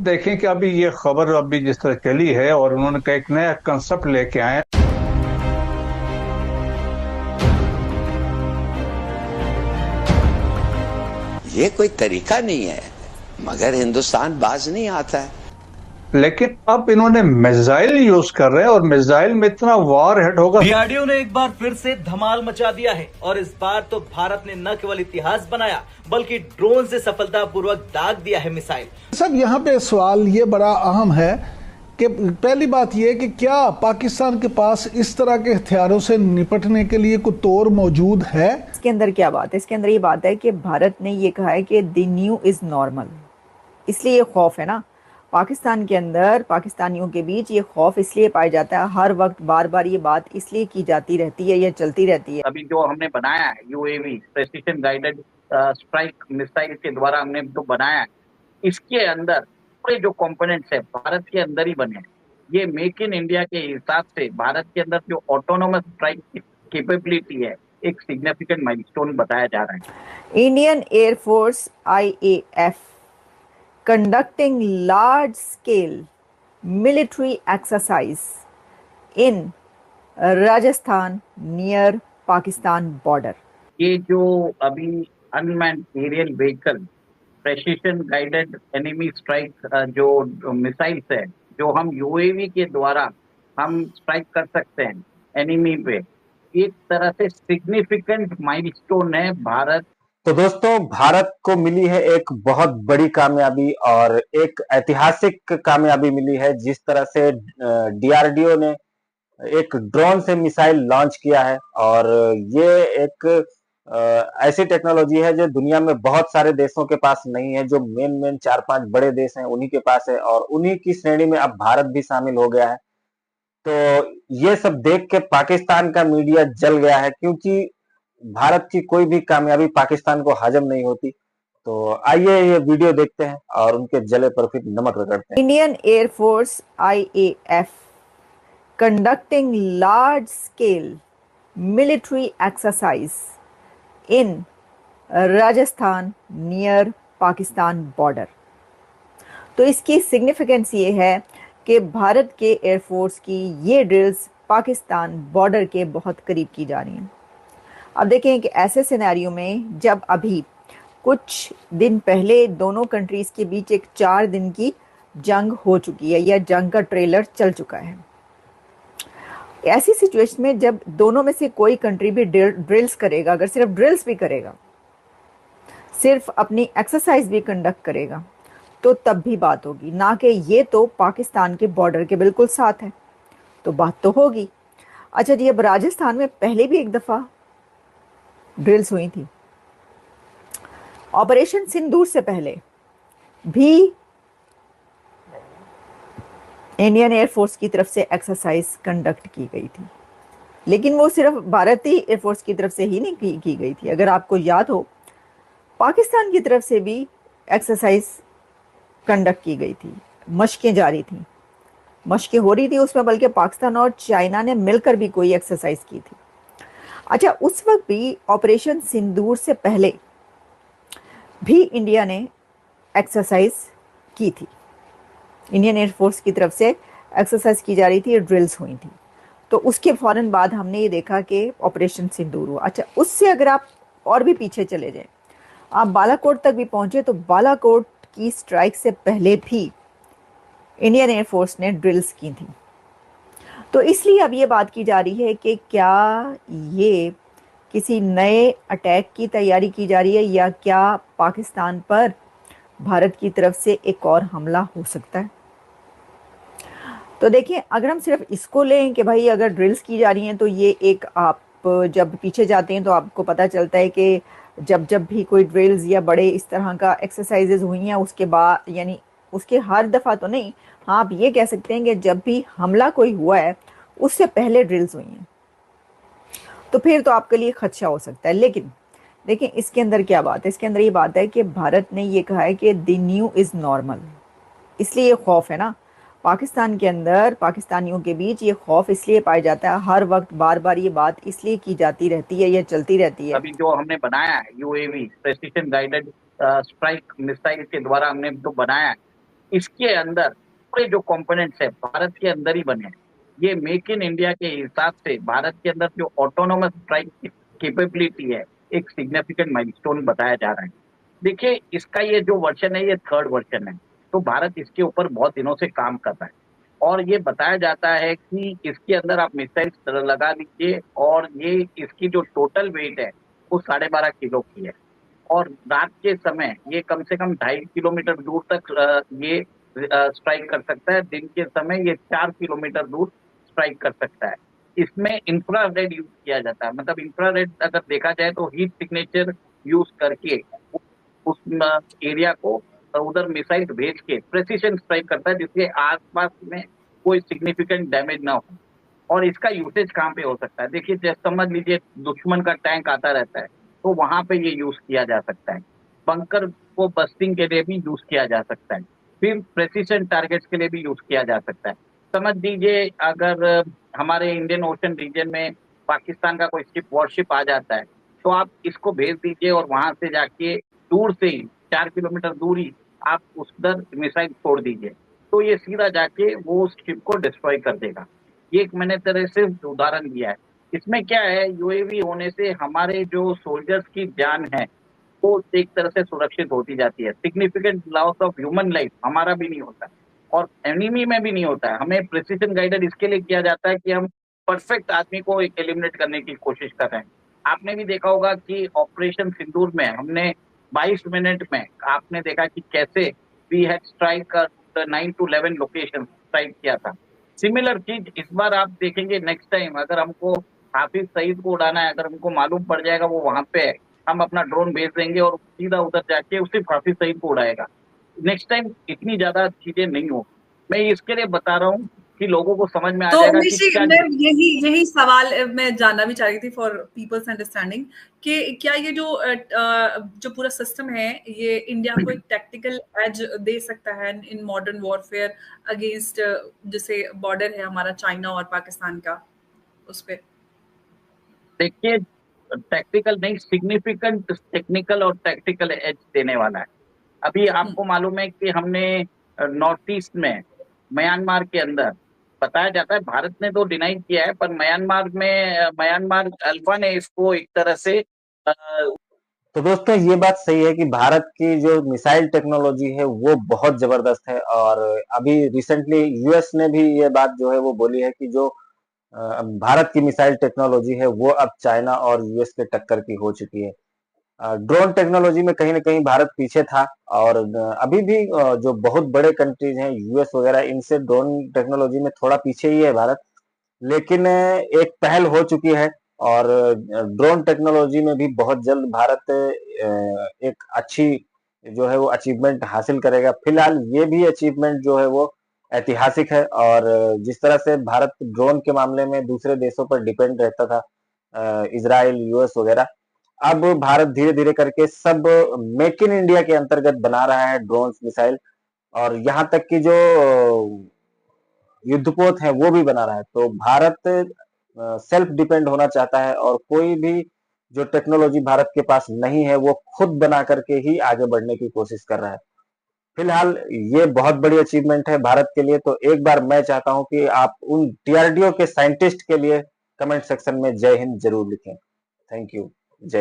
अब देखें कि अभी ये खबर अभी जिस तरह चली है और उन्होंने कहा एक नया कंसेप्ट लेके आए। ये कोई तरीका नहीं है, मगर हिंदुस्तान बाज नहीं आता है। लेकिन अब इन्होंने मिसाइल यूज कर रहे हैं और मिसाइल में इतना वार हेड होगा। डीआरडीओ ने एक बार फिर से धमाल मचा दिया है और इस बार तो भारत ने न केवल इतिहास बनाया बल्कि ड्रोन से सफलतापूर्वक दाग दिया है मिसाइल। सब यहाँ पे सवाल ये बड़ा अहम है कि पहली बात ये कि क्या पाकिस्तान के पास इस तरह के हथियारों से निपटने के लिए कोई तौर मौजूद है। इसके अंदर क्या बात है? इसके अंदर ये बात है कि भारत ने ये कहा है कि द न्यू इज नॉर्मल, इसलिए ये खौफ है ना पाकिस्तान के अंदर, पाकिस्तानियों के बीच ये खौफ इसलिए पाया जाता है, हर वक्त बार बार ये बात इसलिए की जाती रहती है, ये चलती रहती है। अभी जो हमने बनाया है UAV precision guided strike missile के द्वारा हमने जो बनाया है, इसके अंदर पूरे जो कंपोनेंट्स है भारत के अंदर ही बने हैं। ये मेक इन इंडिया के हिसाब से भारत के अंदर जो ऑटोनोमस स्ट्राइक कैपेबिलिटी है, एक सिग्निफिकेंट माइलस्टोन बताया जा रहा है। Indian air force IAF conducting large scale military exercise in Rajasthan near Pakistan border। ये जो अभी unmanned aerial vehicle precision guided enemy strike जो मिसाइल्स है, जो हम यूएवी के द्वारा हम स्ट्राइक कर सकते हैं एनिमी पे, एक तरह से सिग्निफिकेंट माइलस्टोन है भारत। तो दोस्तों, भारत को मिली है एक बहुत बड़ी कामयाबी और एक ऐतिहासिक कामयाबी मिली है। जिस तरह से डीआरडीओ ने एक ड्रोन से मिसाइल लॉन्च किया है और ये एक ऐसी टेक्नोलॉजी है जो दुनिया में बहुत सारे देशों के पास नहीं है। जो मेन 4-5 बड़े देश हैं उन्हीं के पास है और उन्हीं की श्रेणी में अब भारत भी शामिल हो गया है। तो ये सब देख के पाकिस्तान का मीडिया जल गया है, क्योंकि भारत की कोई भी कामयाबी पाकिस्तान को हजम नहीं होती। तो आइए ये वीडियो देखते हैं और उनके जले पर फिर नमक रगड़ते हैं। Indian air force IAF conducting large scale military exercise in Rajasthan near Pakistan border। तो इसकी सिग्निफिकेंस ये है कि भारत के एयरफोर्स की ये ड्रिल्स पाकिस्तान बॉर्डर के बहुत करीब की जा रही हैं। अब देखें कि ऐसे सिनेरियो में जब अभी कुछ दिन पहले दोनों कंट्रीज के बीच एक 4 दिन की जंग हो चुकी है या जंग का ट्रेलर चल चुका है, ऐसी सिचुएशन में जब दोनों में से कोई कंट्री भी ड्रिल्स करेगा, अगर सिर्फ ड्रिल्स भी करेगा, सिर्फ अपनी एक्सरसाइज भी कंडक्ट करेगा, तो तब भी बात होगी, ना कि ये तो पाकिस्तान के बॉर्डर के बिल्कुल साथ है, तो बात तो होगी। अच्छा जी, अब राजस्थान में पहले भी एक दफ़ा ड्रिल्स हुई थी। ऑपरेशन सिंदूर से पहले भी इंडियन एयरफोर्स की तरफ से एक्सरसाइज कंडक्ट की गई थी, लेकिन वो सिर्फ भारतीय एयरफोर्स की तरफ से ही नहीं की गई थी। अगर आपको याद हो, पाकिस्तान की तरफ से भी एक्सरसाइज कंडक्ट की गई थी, मशकें जारी थी, मशकें हो रही थी उसमें, बल्कि पाकिस्तान और चाइना ने मिलकर भी कोई एक्सरसाइज की थी। अच्छा, उस वक्त भी ऑपरेशन सिंदूर से पहले भी इंडिया ने एक्सरसाइज की थी, इंडियन एयरफोर्स की तरफ से एक्सरसाइज की जा रही थी, ड्रिल्स हुई थी। तो उसके फौरन बाद हमने ये देखा कि ऑपरेशन सिंदूर हुआ। अच्छा, उससे अगर आप और भी पीछे चले जाएं, आप बालाकोट तक भी पहुंचे, तो बालाकोट की स्ट्राइक से पहले भी इंडियन एयरफोर्स ने ड्रिल्स की थी। तो इसलिए अब ये बात की जा रही है कि क्या ये किसी नए अटैक की तैयारी की जा रही है या क्या पाकिस्तान पर भारत की तरफ से एक और हमला हो सकता है। तो देखिए, अगर हम सिर्फ इसको लें कि भाई अगर ड्रिल्स की जा रही हैं, तो ये एक, आप जब पीछे जाते हैं तो आपको पता चलता है कि जब भी कोई ड्रिल्स या बड़े इस तरह का एक्सरसाइजेज हुई हैं, उसके बाद, यानी उसके हर दफ़ा तो नहीं, हाँ आप ये कह सकते हैं कि जब भी हमला कोई हुआ है उससे पहले ड्रिल्स हुई हैं, तो फिर तो आपके लिए खदशा हो सकता है। लेकिन देखिए, इसके अंदर क्या बात है? इसके अंदर ये बात है कि भारत ने ये कहा है कि द न्यू इज़ नॉर्मल, इसलिए ये खौफ है ना पाकिस्तान के अंदर, पाकिस्तानियों के बीच ये खौफ इसलिए पाया जाता है, हर वक्त बार बार ये बात इसलिए की जाती रहती है, ये चलती रहती है। अभी जो हमने बनाया है UAV precision guided strike missile के द्वारा हमने जो बनाया है, इसके अंदर पूरे जो कंपोनेंट्स है भारत के अंदर ही बने हैं। ये मेक इन इंडिया के हिसाब से भारत के अंदर जो ऑटोनोमस स्ट्राइक कैपेबिलिटी है, एक सिग्निफिकेंट माइलस्टोन बताया जा रहा है। देखिए, इसका ये जो वर्जन है, ये 3rd वर्जन है, तो भारत इसके ऊपर बहुत दिनों से काम कर रहा है और ये बताया जाता है कि इसके अंदर आप मिसाइल्स लगा लीजिए और ये इसकी जो टोटल वेट है वो 12.5 किलो की है और रात के समय ये कम से कम 2.5 किलोमीटर दूर तक ये स्ट्राइक कर सकता है। दिन के समय ये 4 किलोमीटर दूर स्ट्राइक कर सकता है। इसमें इंफ्रारेड यूज किया जाता है, मतलब इंफ्रारेड अगर देखा जाए तो हीट सिग्नेचर यूज करके उस एरिया को उधर मिसाइल भेज के प्रेसिशन स्ट्राइक करता है, जिसके आसपास में कोई सिग्निफिकेंट डैमेज ना हो। और इसका यूसेज कहाँ पे हो सकता है? देखिए, जैसे समझ लीजिए दुश्मन का टैंक आता रहता है तो वहां पे ये यूज किया जा सकता है। बंकर को बस्टिंग के लिए भी यूज किया जा सकता है, फिर प्रेसिशन टारगेट्स के लिए भी यूज किया जा सकता है। समझ लीजिए अगर हमारे इंडियन ओशन रीजन में पाकिस्तान का कोई शिप वॉरशिप आ जाता है तो आप इसको भेज दीजिए और वहां से जाके दूर से ही 4 किलोमीटर दूर ही आप उधर मिसाइल छोड़ दीजिए, तो ये सीधा जाके वो उस शिप को डिस्ट्रॉय कर देगा। ये एक मैंने तरह से उदाहरण दिया है। इसमें क्या है, यूएवी होने से हमारे जो सोल्जर्स की जान है वो एक तरह से सुरक्षित होती जाती है। Significant loss of human life हमारा भी नहीं होता है और एनिमी में भी नहीं होता है। हमें प्रिसीजन गाइडेड इसके लिए किया जाता है कि हम परफेक्ट आदमी को एलिमिनेट करने की कोशिश कर रहे हैं। आपने भी देखा होगा कि ऑपरेशन सिंदूर में हमने 22 मिनट में आपने देखा कि कैसे we had strike 9 to 11 location strike किया था। सिमिलर चीज इस बार आप देखेंगे नेक्स्ट टाइम, अगर हमको हाफिज सईद को उड़ाना है, अगर हमको मालूम पड़ जाएगा वो वहां पे है, हम अपना ड्रोन भेज देंगे और सीधा उधर जाके सिर्फ हाफिज सईद को उड़ाएगा। नेक्स्ट टाइम इतनी ज्यादा चीजें नहीं हो। मैं इसके लिए बता रहा हूँ कि लोगों को समझ में आ तो जाएगा कि निशी, क्या मैं यही सवाल मैं जानना भी चाह रही थी फॉर पीपल्स अंडरस्टैंडिंग कि क्या ये जो पूरा सिस्टम है ये इंडिया को एक टैक्टिकल एज दे सकता है इन मॉडर्न वॉरफेयर अगेंस्ट जैसे बॉर्डर है हमारा चाइना और पाकिस्तान का, उस पे? देखिए, टैक्टिकल नहीं, सिग्निफिकेंट टेक्निकल और टैक्टिकल एज देने वाला है। अभी आपको मालूम है कि हमने नॉर्थ ईस्ट में म्यांमार के अंदर बताया जाता है, भारत ने तो डिनाई किया है, पर म्यांमार अल्फा ने इसको एक तरह से तो दोस्तों ये बात सही है कि भारत की जो मिसाइल टेक्नोलॉजी है वो बहुत जबरदस्त है और अभी रिसेंटली यूएस ने भी ये बात जो है वो बोली है कि जो भारत की मिसाइल टेक्नोलॉजी है वो अब चाइना और यूएस के टक्कर की हो चुकी है। ड्रोन टेक्नोलॉजी में कहीं ना कहीं भारत पीछे था और अभी भी जो बहुत बड़े कंट्रीज हैं यूएस वगैरह, इनसे ड्रोन टेक्नोलॉजी में थोड़ा पीछे ही है भारत, लेकिन एक पहल हो चुकी है और ड्रोन टेक्नोलॉजी में भी बहुत जल्द भारत एक अच्छी जो है वो अचीवमेंट हासिल करेगा। फिलहाल ये भी अचीवमेंट जो है वो ऐतिहासिक है और जिस तरह से भारत ड्रोन के मामले में दूसरे देशों पर डिपेंड रहता था, इजराइल, यूएस वगैरह, अब भारत धीरे धीरे करके सब मेक इन इंडिया के अंतर्गत बना रहा है ड्रोन मिसाइल और यहाँ तक कि जो युद्धपोत है वो भी बना रहा है। तो भारत सेल्फ डिपेंड होना चाहता है और कोई भी जो टेक्नोलॉजी भारत के पास नहीं है वो खुद बना करके ही आगे बढ़ने की कोशिश कर रहा है। फिलहाल ये बहुत बड़ी अचीवमेंट है भारत के लिए। तो एक बार मैं चाहता हूं कि आप उन डीआरडीओ के साइंटिस्ट के लिए कमेंट सेक्शन में जय हिंद जरूर लिखें। Thank you.